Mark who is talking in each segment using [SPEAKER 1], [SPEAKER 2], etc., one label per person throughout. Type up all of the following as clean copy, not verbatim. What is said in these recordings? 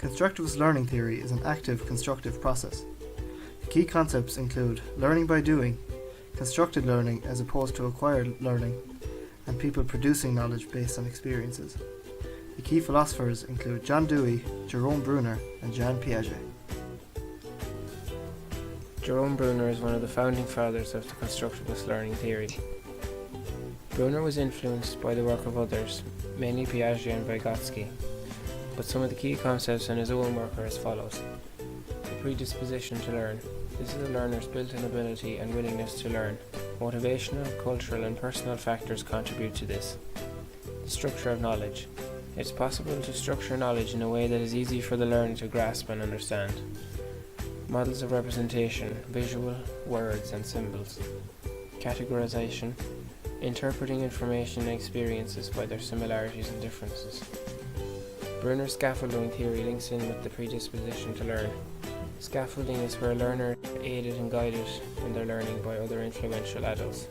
[SPEAKER 1] Constructivist learning theory is an active, constructive process. The key concepts include learning by doing, constructed learning as opposed to acquired learning, and people producing knowledge based on experiences. The key philosophers include John Dewey, Jerome Bruner, and Jean Piaget.
[SPEAKER 2] Jerome Bruner is one of the founding fathers of the Constructivist learning theory. Bruner was influenced by the work of others, mainly Piaget and Vygotsky, but some of the key concepts in his own work are as follows. The predisposition to learn. This is a learner's built-in ability and willingness to learn. Motivational, cultural and personal factors contribute to this. The structure of knowledge. It's possible to structure knowledge in a way that is easy for the learner to grasp and understand. Models of representation, visual, words and symbols. Categorization. Interpreting information and experiences by their similarities and differences. Bruner's scaffolding theory links in with the predisposition to learn. Scaffolding is where a learner is aided and guided in their learning by other influential adults.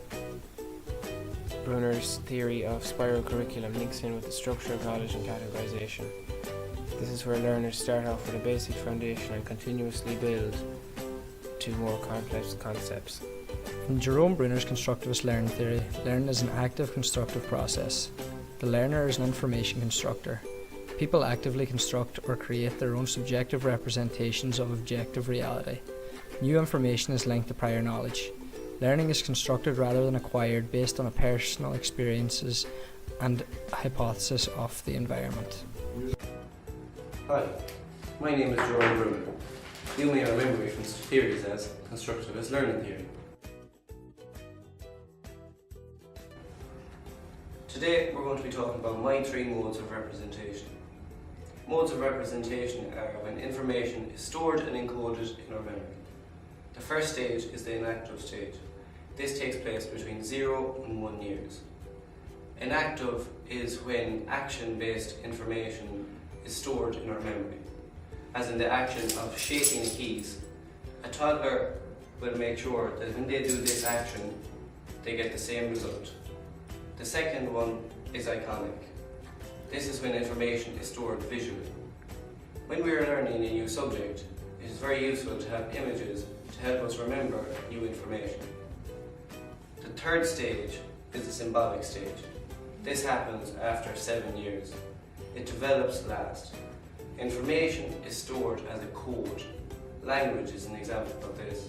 [SPEAKER 2] Bruner's theory of spiral curriculum links in with the structure of knowledge and categorization. This is where learners start off with a basic foundation and continuously build to more complex concepts.
[SPEAKER 3] In Jerome Bruner's constructivist learning theory, learning is an active, constructive process. The learner is an information constructor. People actively construct or create their own subjective representations of objective reality. New information is linked to prior knowledge. Learning is constructed rather than acquired based on personal experiences and hypothesis of the environment.
[SPEAKER 4] Hi, my name is Jerome Bruner. You may remember me from theories as Constructivist learning theory. Today we're going to be talking about my three modes of representation. Modes of representation are when information is stored and encoded in our memory. The first stage is the inactive stage. This takes place between 0 and 1 years. Inactive is when action-based information is stored in our memory, as in the action of shaking the keys. A toddler will make sure that when they do this action, they get the same result. The second one is iconic. This is when information is stored visually. When we are learning a new subject, it is very useful to have images to help us remember new information. The third stage is the symbolic stage. This happens after 7 years. It develops last. Information is stored as a code. Language is an example of this.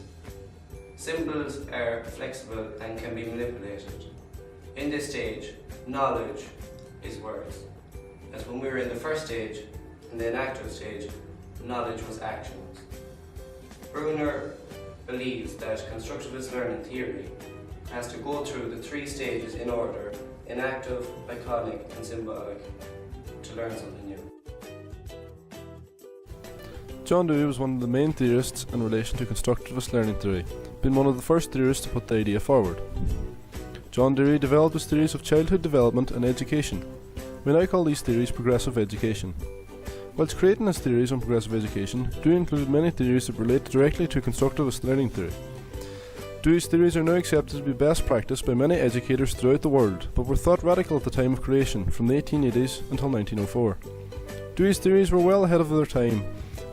[SPEAKER 4] Symbols are flexible and can be manipulated. In this stage, knowledge is words. As when we were in the first stage, in the inactive stage, knowledge was actions. Bruner believes that constructivist learning theory has to go through the three stages in order: inactive, iconic and symbolic, to learn something new.
[SPEAKER 5] John Dewey was one of the main theorists in relation to constructivist learning theory, being one of the first theorists to put the idea forward. John Dewey developed his theories of childhood development and education. We now call these theories progressive education. Whilst creating his theories on progressive education, Dewey included many theories that relate directly to constructivist learning theory. Dewey's theories are now accepted to be best practice by many educators throughout the world, but were thought radical at the time of creation, from the 1880s until 1904. Dewey's theories were well ahead of their time,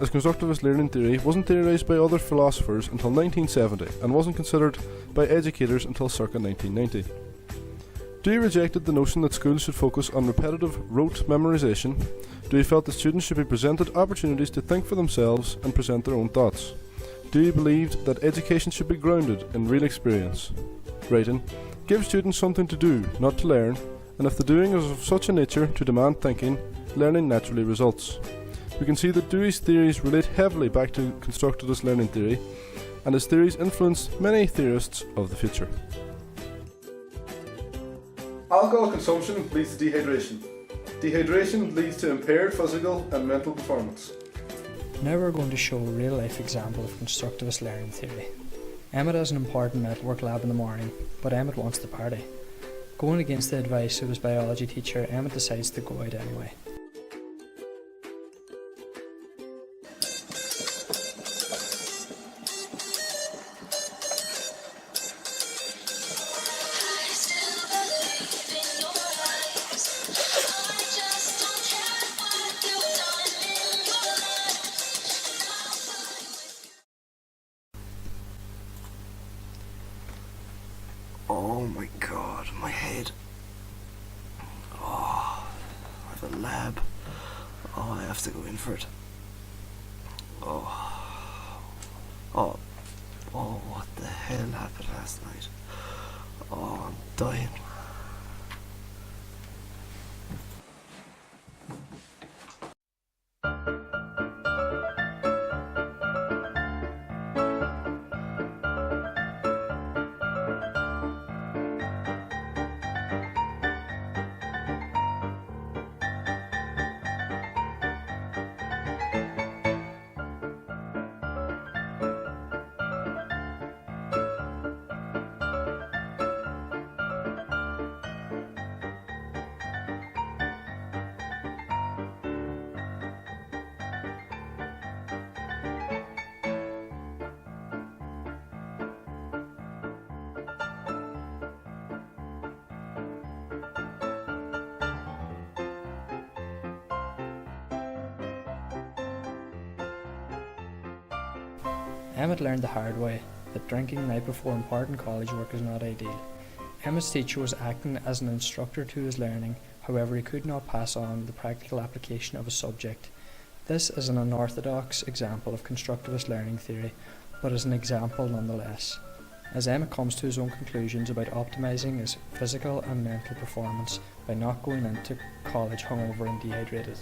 [SPEAKER 5] as constructivist learning theory wasn't theorised by other philosophers until 1970 and wasn't considered by educators until circa 1990. Dewey rejected the notion that schools should focus on repetitive rote memorisation. Dewey felt that students should be presented opportunities to think for themselves and present their own thoughts. Dewey believed that education should be grounded in real experience. Writing, give students something to do, not to learn, and if the doing is of such a nature to demand thinking, learning naturally results. We can see that Dewey's theories relate heavily back to constructivist learning theory, and his theories influenced many theorists of the future.
[SPEAKER 6] Alcohol consumption leads to dehydration. Dehydration leads to impaired physical and mental performance.
[SPEAKER 3] Now we're going to show a real-life example of constructivist learning theory. Emmet has an important metalwork lab in the morning, but Emmet wants to party. Going against the advice of his biology teacher, Emmet decides to go out anyway.
[SPEAKER 1] Oh my god, my head. Oh, I have a lab. Oh, I have to go in for it. Oh, what the hell happened last night? Oh, I'm dying.
[SPEAKER 3] Emmet learned the hard way that drinking the night before important college work is not ideal. Emmet's teacher was acting as an instructor to his learning, however he could not pass on the practical application of a subject. This is an unorthodox example of constructivist learning theory, but is an example nonetheless, as Emmet comes to his own conclusions about optimising his physical and mental performance by not going into college hungover and dehydrated.